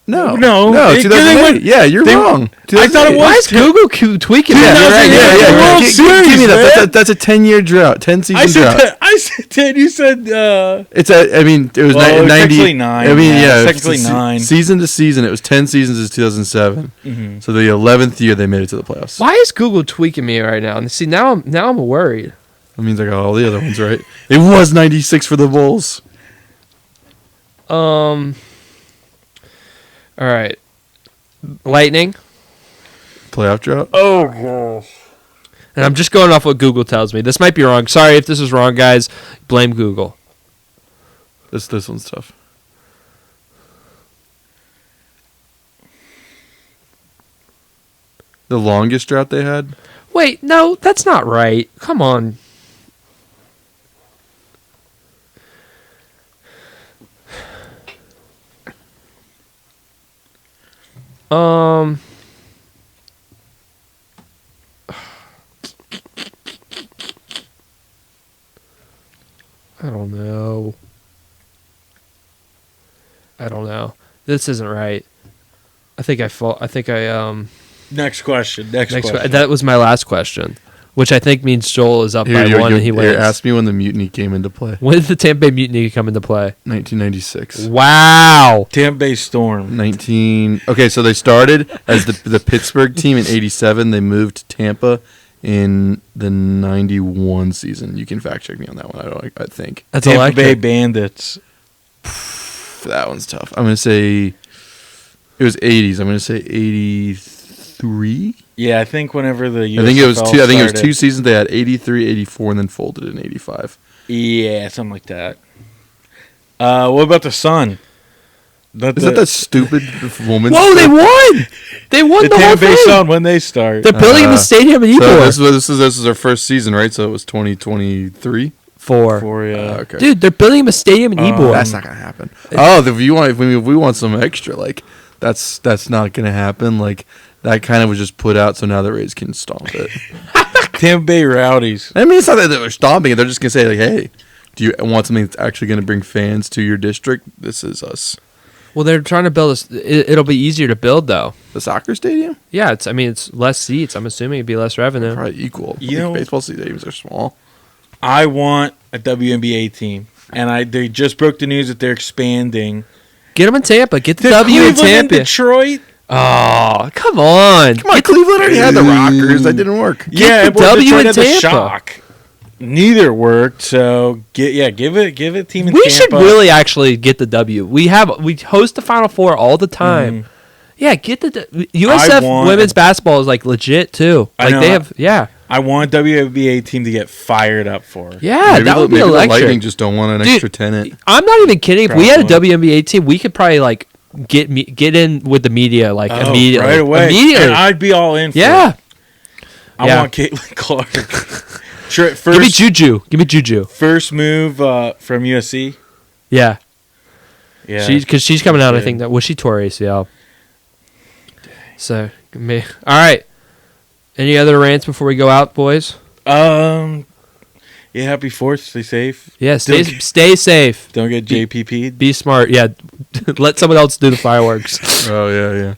S3: No,
S2: No,
S3: no.
S2: they
S3: 2008.
S2: went-
S3: Yeah, you're wrong.
S2: I thought it
S3: 2008.
S2: was
S1: Why is Google tweaking that?
S3: Yeah, you're right.
S2: 2008,
S3: Yeah.
S2: the World
S3: Give me
S2: Series,
S3: that. That's a 10-year drought. 10 season
S2: I said
S3: drought.
S2: 10. I said 10. You said.
S3: It's I mean, it was
S2: Well, it was
S3: 90.
S2: technically 9,
S3: I mean,
S2: yeah,
S3: yeah,
S2: technically 9.
S3: Season to season, it was 10 seasons is 2007.
S2: Mhm.
S3: So the 11th year they made it to the playoffs.
S1: Why is Google tweaking me right now? And see, now I'm worried.
S3: That means I got all the other ones right. It was 96 for the Bulls.
S1: All right. Lightning.
S3: Playoff drought.
S2: Oh gosh.
S1: And I'm just going off what Google tells me. This might be wrong. Sorry if this is wrong, guys. Blame Google.
S3: This one's tough. The longest drought they had?
S1: Wait, no, that's not right. Come on. I don't know. This isn't right.
S2: Next question. Next question.
S1: That was my last question, which I think means Joel is up by one and he wins.
S3: Ask me when the mutiny came into play.
S1: When did the Tampa Bay Mutiny come into play?
S3: 1996.
S1: Wow.
S2: Tampa Bay Storm.
S3: Okay, so they started as the Pittsburgh team in 87. They moved to Tampa in the 91 season. You can fact check me on that one. I think.
S1: That's
S2: Tampa
S1: electric.
S2: Bay Bandits.
S3: That one's tough. I'm going to say it was 80s. I'm going to say 83.
S2: Yeah, I think whenever the USFL
S3: I think it was two. I think it was
S2: started-
S3: 2 seasons. They had 83, 84, and then folded in 85.
S2: Yeah, something like that. What about the Sun?
S3: Is that that stupid woman?
S1: Whoa, they won! They won
S2: the
S1: the whole
S2: Tampa Bay
S1: thing.
S2: Sun when they start.
S1: They're building him a stadium in Ybor.
S3: So this is their first season, right? So it was 2023.
S2: For yeah.
S3: Okay.
S1: Dude, they're building him a stadium in Ybor.
S3: That's not gonna happen. If we want some extra, like that's not gonna happen. Like that kind of was just put out, so now the Rays can stomp it.
S2: Tampa Bay Rowdies.
S3: I mean, it's not that they're stomping it; they're just gonna say like, "Hey, do you want something that's actually gonna bring fans to your district? This is us."
S1: Well, they're trying to build it'll be easier to build though.
S3: The soccer stadium,
S1: Yeah, it's less seats. I'm assuming it'd be less revenue.
S3: probably equal.
S2: You know-
S3: Baseball stadiums are small.
S2: I want a WNBA team, and they just broke the news that they're expanding.
S1: Get them in Tampa. Get the W in
S2: Cleveland and
S1: Tampa.
S2: Detroit.
S1: Oh, come on.
S3: Come on, Cleveland already had the Rockers. That didn't work.
S2: Yeah,
S1: the
S2: well,
S1: W
S2: Detroit
S1: in
S2: had the
S1: Tampa.
S2: Shock. Neither worked. So give it team in
S1: We
S2: Tampa.
S1: should really actually get the W. We host the Final Four all the time.
S2: Mhm.
S1: Yeah, get the USF
S2: want-
S1: women's basketball is like legit too.
S2: I
S1: Like
S2: know.
S1: they have, yeah,
S2: I want a WNBA team to get fired up for.
S1: yeah.
S3: Maybe
S1: That would be
S3: maybe the
S1: electric.
S3: Lightning just don't want an
S1: Dude,
S3: extra tenant.
S1: I'm not even kidding. If we had a
S2: Probably.
S1: WNBA team, we could probably like get in with the media like
S2: Oh,
S1: immediately.
S2: right away.
S1: Immediately.
S2: And I'd be all in. For
S1: Yeah.
S2: it. I
S1: Yeah.
S2: want Caitlin Clark. First,
S1: Give me Juju. Give me Juju.
S2: First move from USC.
S1: Yeah.
S2: Yeah,
S1: Because she's coming out. I
S2: good.
S1: think that she tore ACL. So all right. Any other rants before we go out, boys?
S2: Yeah, happy 4th. Stay safe.
S1: Yeah.
S2: Don't
S1: Stay safe.
S2: Don't get JPP'd.
S1: Be smart. Yeah. Let someone else do the fireworks.
S3: Oh yeah.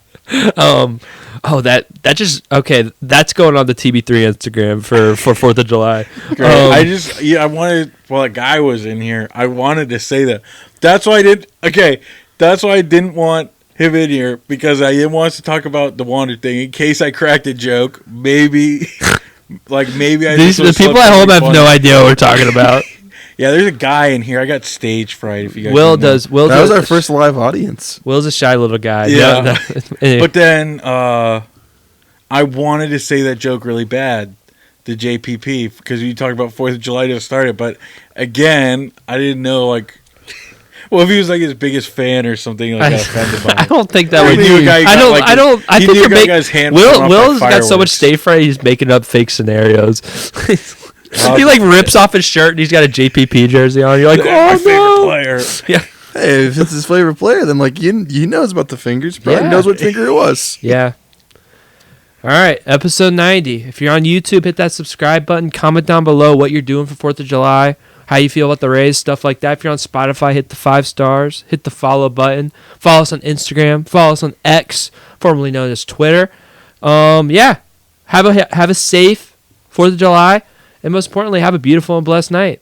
S1: That just okay. That's going on the TB3 Instagram for 4th of July.
S2: I wanted. Well, a guy was in here. I wanted to say that. That's why I did. Okay, that's why I didn't want him in here, because I didn't want us to talk about the Wander thing in case I cracked a joke. Maybe I.
S1: The people at home have no idea what we're talking about.
S2: Yeah, there's a guy in here. I got stage fright. If you guys
S1: Will
S2: don't know.
S1: does. Will
S3: That was
S1: does-
S3: our first live audience.
S1: Will's a shy little guy.
S2: Yeah.
S1: Anyway.
S2: But then I wanted to say that joke really bad, the JPP, because you talked about 4th of July to start it. But again, I didn't know, like, well, if he was like his biggest fan or something, like, got offended by
S1: I
S2: it.
S1: don't think that
S2: Or
S1: would.
S2: he knew a guy got, like,
S1: I
S2: he
S1: think
S2: knew
S1: you're
S2: a guy
S1: making.
S2: got his hand blown off by
S1: Will's got so much
S2: fireworks.
S1: stage fright. He's making up fake scenarios. He like rips off his shirt and he's got a JPP jersey on. You're like,
S2: My
S1: oh
S2: favorite
S1: no.
S2: player.
S1: Yeah.
S3: Hey, if it's his favorite player, then like he knows about the fingers. He probably
S1: Yeah.
S3: knows what finger it was.
S1: Yeah. All right, episode 90. If you're on YouTube, hit that subscribe button. Comment down below what you're doing for 4th of July, how you feel about the Rays, stuff like that. If you're on Spotify, hit the 5 stars. Hit the follow button. Follow us on Instagram. Follow us on X, formerly known as Twitter. Yeah. Have a safe 4th of July, and most importantly, have a beautiful and blessed night.